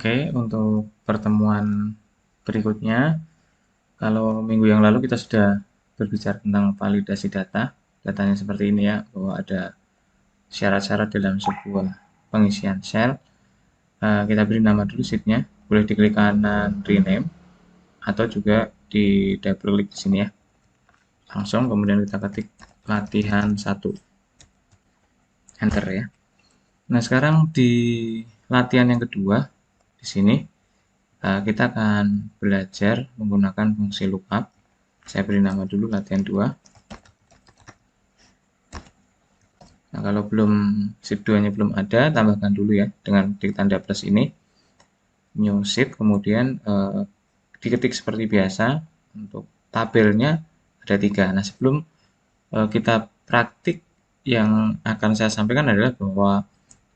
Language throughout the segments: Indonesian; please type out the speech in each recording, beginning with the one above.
Oke, untuk pertemuan berikutnya, kalau minggu yang lalu kita sudah berbicara tentang validasi data. Datanya seperti ini ya, bahwa ada syarat-syarat dalam sebuah pengisian sel. Kita beri nama dulu sheet-nya, boleh diklik kanan rename, atau juga di double klik di sini ya. Langsung kemudian kita ketik latihan 1, enter ya. Nah, sekarang di latihan yang kedua, di sini kita akan belajar menggunakan fungsi lookup. Saya beri nama dulu latihan 2. Nah, kalau belum sheet 2-nya belum ada, tambahkan dulu ya dengan klik tanda plus ini, new sheet, kemudian diketik seperti biasa. Untuk tabelnya ada 3. Nah, sebelum kita praktik, yang akan saya sampaikan adalah bahwa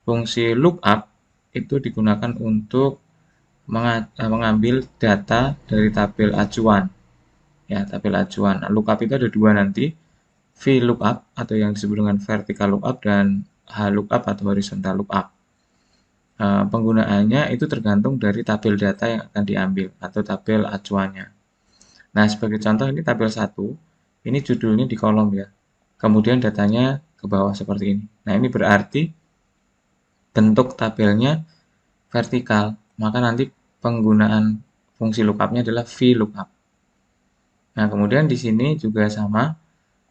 fungsi lookup itu digunakan untuk mengambil data dari tabel acuan. Ya, tabel acuan. Lookup itu ada 2 nanti, VLOOKUP atau yang disebut dengan vertical lookup dan HLOOKUP atau horizontal lookup. Penggunaannya itu tergantung dari tabel data yang akan diambil atau tabel acuannya. Nah, sebagai contoh ini tabel 1, ini judulnya di kolom ya. Kemudian datanya ke bawah seperti ini. Nah, ini berarti bentuk tabelnya vertikal, maka nanti penggunaan fungsi lookupnya adalah VLOOKUP. Nah, kemudian di sini juga sama,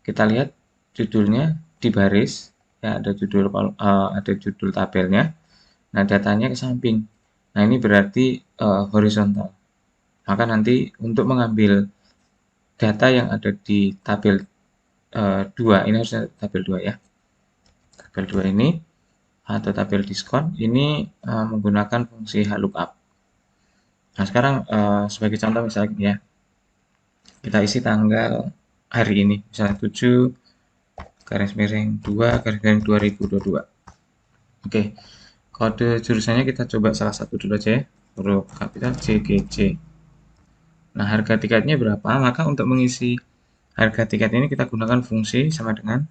kita lihat judulnya di baris, ya ada judul tabelnya. Nah, datanya ke samping. Nah, ini berarti horizontal. Maka nanti untuk mengambil data yang ada di tabel 2, ini harusnya tabel 2 ya. Tabel 2 ini atau tabel diskon ini menggunakan fungsi HLOOKUP. Nah, sekarang sebagai contoh misalnya ya, kita isi tanggal hari ini, misalnya 7 garis miring 2 garis miring 2022. Oke, kode jurusannya kita coba salah satu dulu aja ya, huruf kapital JGJ. Nah, harga tiketnya berapa? Maka untuk mengisi harga tiket ini kita gunakan fungsi sama dengan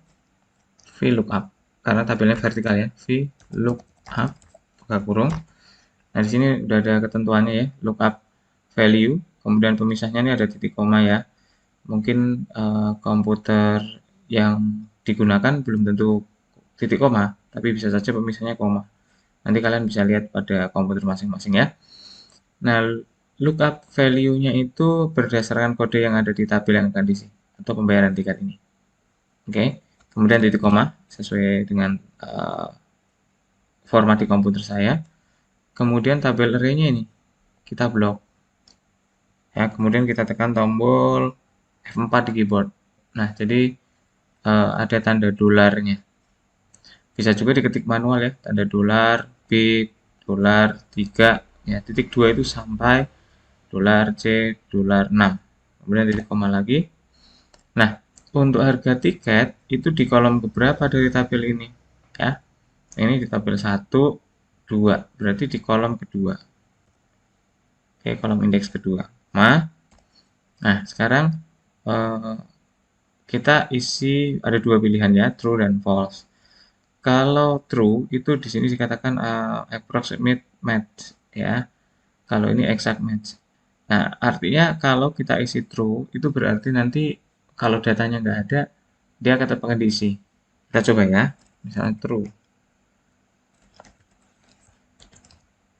VLOOKUP, karena tabelnya vertikal ya, VLOOKUP buka kurung. Nah, di sini udah ada ketentuannya ya, lookup value, kemudian pemisahnya ini ada titik koma ya. Mungkin komputer yang digunakan belum tentu titik koma, tapi bisa saja pemisahnya koma. Nanti kalian bisa lihat pada komputer masing-masing ya. Nah, lookup value-nya itu berdasarkan kode yang ada di tabel yang akan diisi atau pembayaran tiket ini. Oke, kemudian titik koma sesuai dengan format di komputer saya. Kemudian tabel array-nya ini kita blok. Ya, kemudian kita tekan tombol F4 di keyboard. Nah, jadi ada tanda dolarnya. Bisa juga diketik manual ya, tanda dolar, bit, dolar 3, ya, titik 2 itu sampai dolar C, dolar 6. Kemudian titik koma lagi. Nah, untuk harga tiket itu di kolom keberapa dari tabel ini? Ya, ini di tabel 1, 2, berarti di kolom kedua. Oke, kolom indeks kedua. Nah, sekarang kita isi ada 2 pilihan ya, true dan false. Kalau true itu di sini dikatakan approximate match ya. Kalau ini exact match. Nah, artinya kalau kita isi true itu berarti nanti kalau datanya nggak ada, dia akan tetap akan diisi. Kita coba ya, misalnya true.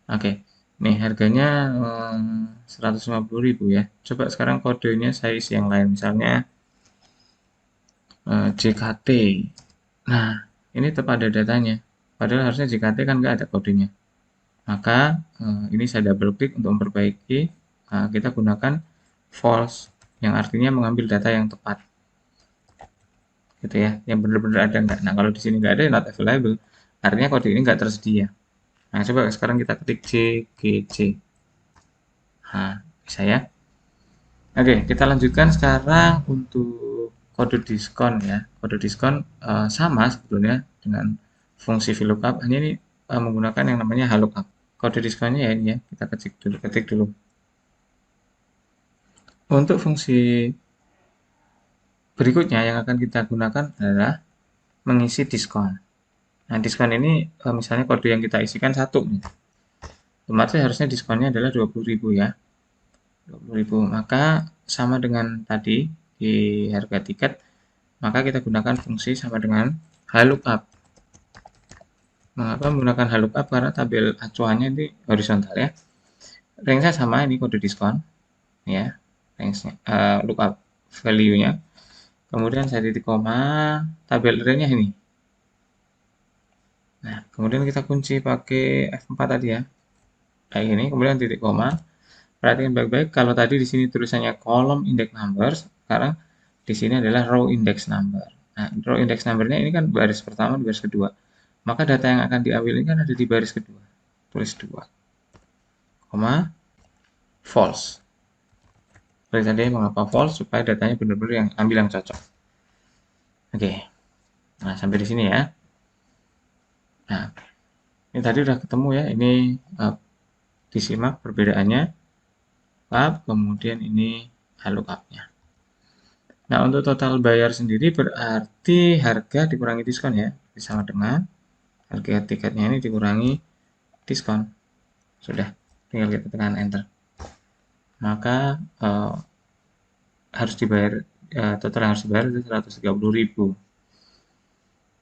Oke, nih harganya 150.000 ya. Coba sekarang kodenya saya isi yang lain, misalnya JKT. Nah, ini tetap ada datanya. Padahal harusnya JKT kan nggak ada kodenya. Maka ini saya double klik untuk memperbaiki. Kita gunakan false, yang artinya mengambil data yang tepat. Gitu ya, yang benar-benar ada nggak. Nah, kalau di sini nggak ada, not available. Artinya kode ini nggak tersedia. Nah, coba sekarang kita ketik JGJ. Nah, bisa ya. Oke, kita lanjutkan sekarang untuk kode diskon ya. Kode diskon sama sebetulnya dengan fungsi VLOOKUP, hanya ini menggunakan yang namanya HLOOKUP. Kode diskonnya ya ini ya, kita ketik dulu. Untuk fungsi berikutnya yang akan kita gunakan adalah mengisi diskon. Nah, diskon ini misalnya kode yang kita isikan 1 nih. otomatis harusnya diskonnya adalah 20.000 ya. 20.000. Maka sama dengan tadi di harga tiket, maka kita gunakan fungsi sama dengan lookup. Mengapa menggunakan lookup? Karena tabel acuannya ini horizontal ya. Range-nya sama, ini kode diskon ya. Range-nya lookup value-nya. Kemudian saya titik koma, tabel array-nya ini. Nah, kemudian kita kunci pakai F4 tadi ya. Kayak gini, kemudian titik koma. Perhatikan baik-baik, kalau tadi di sini tulisannya column index numbers, sekarang di sini adalah row index number. Nah, row index number-nya ini kan baris pertama, di baris kedua. Maka data yang akan diambil ini kan ada di baris kedua. Tulis 2, false. Seperti tadi mengapa false? Supaya datanya benar-benar yang ambil yang cocok. Oke. Nah, sampai di sini ya. Nah, ini tadi udah ketemu ya. Ini disimak perbedaannya. Kemudian ini lookup-nya. Nah, untuk total bayar sendiri berarti harga dikurangi diskon ya. Sama dengan harga tiketnya ini dikurangi diskon. Sudah, tinggal kita tekan enter. Maka harus dibayar, total yang harus dibayar itu 130.000.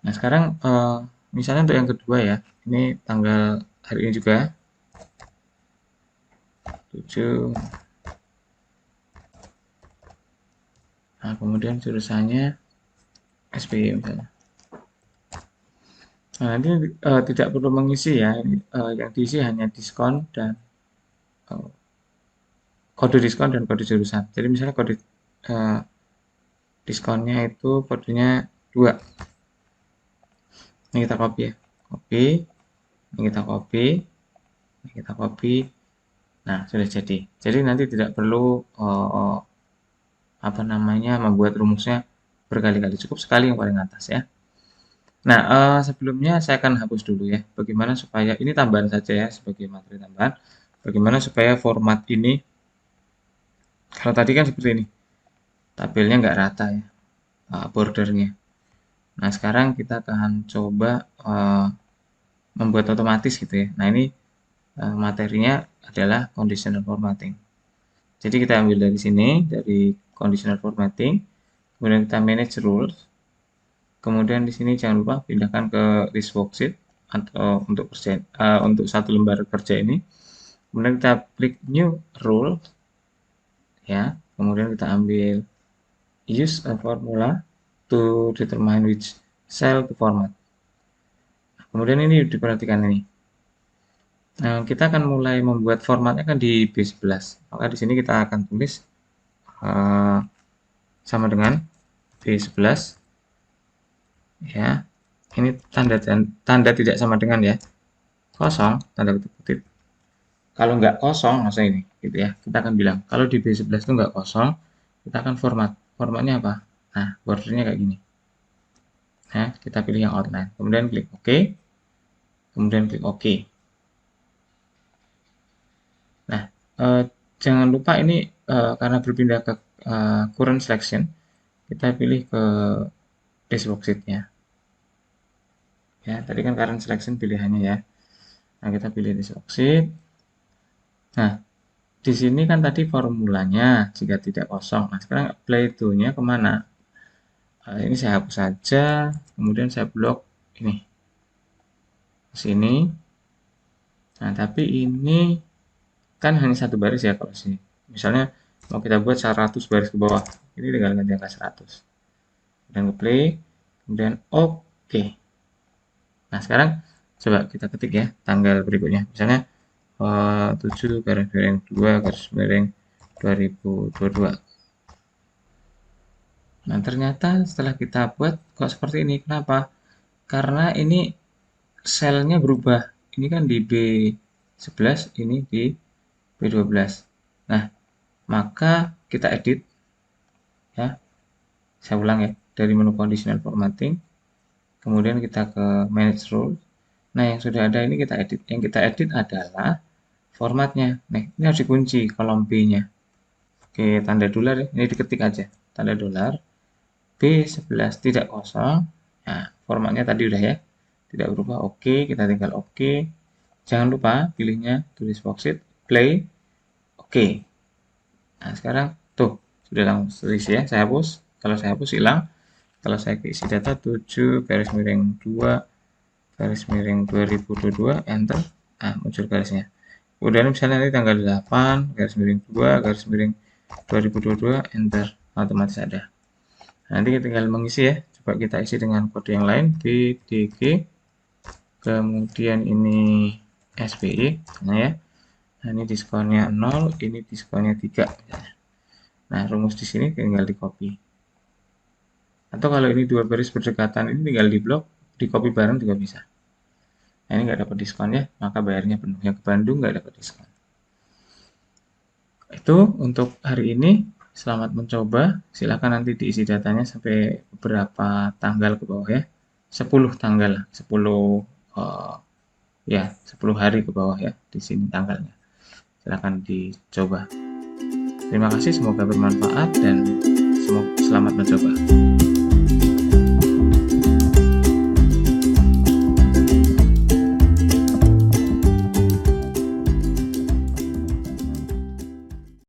Nah, sekarang misalnya untuk yang kedua ya, ini tanggal hari ini juga 7. Nah, kemudian jurusannya SPY misalnya. Nah, nanti tidak perlu mengisi ya, ini, yang diisi hanya diskon dan kode diskon dan kode jurusan. Jadi misalnya kode diskonnya itu kodenya 2. Ini kita copy ya, copy, ini kita copy, ini kita copy. Nah, sudah jadi. Jadi nanti tidak perlu membuat rumusnya berkali-kali, cukup sekali yang paling atas ya. Nah, sebelumnya saya akan hapus dulu ya, bagaimana supaya ini tambahan saja ya sebagai materi tambahan. Bagaimana supaya format ini, kalau tadi kan seperti ini, tabelnya nggak rata ya, bordernya. Nah, sekarang kita akan coba membuat otomatis gitu ya. Nah, ini materinya adalah conditional formatting. Jadi kita ambil dari sini, dari conditional formatting, kemudian kita manage rules, kemudian di sini jangan lupa pindahkan ke this worksheet atau untuk satu lembar kerja ini. Kemudian kita klik new rule, ya. Kemudian kita ambil use a formula to determine which cell to format. Kemudian ini diperhatikan ini. Nah, kita akan mulai membuat formatnya kan di B11. Maka di sini kita akan tulis sama dengan B11 ya. Ini tanda tidak sama dengan ya. Kosong, tanda kutip. Kalau nggak kosong, maksudnya ini gitu ya. Kita akan bilang kalau di B11 itu nggak kosong, kita akan formatnya apa? Nah, bordernya kayak gini. Nah, kita pilih yang outline. Kemudian klik OK. Kemudian klik OK. Nah, jangan lupa ini karena berpindah ke current selection, kita pilih ke this worksheet ya. Ya, tadi kan current selection pilihannya ya. Nah, kita pilih this worksheet. Nah, di sini kan tadi formulanya jika tidak kosong. Nah, sekarang apply to-nya kemana? Ini saya hapus saja, kemudian saya blok ini ke sini. Nah, tapi ini kan hanya satu baris ya kalau sini. Misalnya mau kita buat 100 baris ke bawah, ini tinggal ganti angka 100. Kemudian ke play, kemudian OK. Nah, sekarang coba kita ketik ya tanggal berikutnya. Misalnya 7/2/2022. Nah, ternyata setelah kita buat kok seperti ini. Kenapa? Karena ini selnya berubah. Ini kan di B11, ini di B12. Nah, maka kita edit ya. Saya ulang ya, dari menu conditional formatting. Kemudian kita ke manage rule. Nah, yang sudah ada ini kita edit. Yang kita edit adalah formatnya. Nah, ini harus dikunci kolom B-nya. Oke, tanda dolar ya. Ini diketik aja. Tanda dolar. B11 tidak kosong. Nah, formatnya tadi udah ya. Tidak berubah. Oke, kita tinggal oke. Jangan lupa pilihnya tulis worksheet, play, oke. Nah, sekarang tuh sudah langsung ya. Saya hapus. Kalau saya hapus hilang. Kalau saya ke isi data 7 garis miring 2 garis miring 2022 enter. Nah, muncul garisnya. Kemudian misalnya nanti tanggal 8 garis miring 2 garis miring 2022 enter, otomatis ada. Nanti kita tinggal mengisi ya. Coba kita isi dengan kode yang lain, BDG, kemudian ini SPI, nah ya. Nah, ini diskonnya 0, ini diskonnya 3. Nah, rumus di sini tinggal di copy. Atau kalau ini dua baris berdekatan, ini tinggal di blok, di copy bareng juga bisa. Nah, ini nggak dapat diskon ya, maka bayarnya penuh. Yang ke Bandung nggak dapat diskon. Itu untuk hari ini. Selamat mencoba. Silakan nanti diisi datanya sampai beberapa tanggal ke bawah ya. 10 tanggal, 10 ya, 10 hari ke bawah ya di sini tanggalnya. Silakan dicoba. Terima kasih, semoga bermanfaat dan selamat mencoba.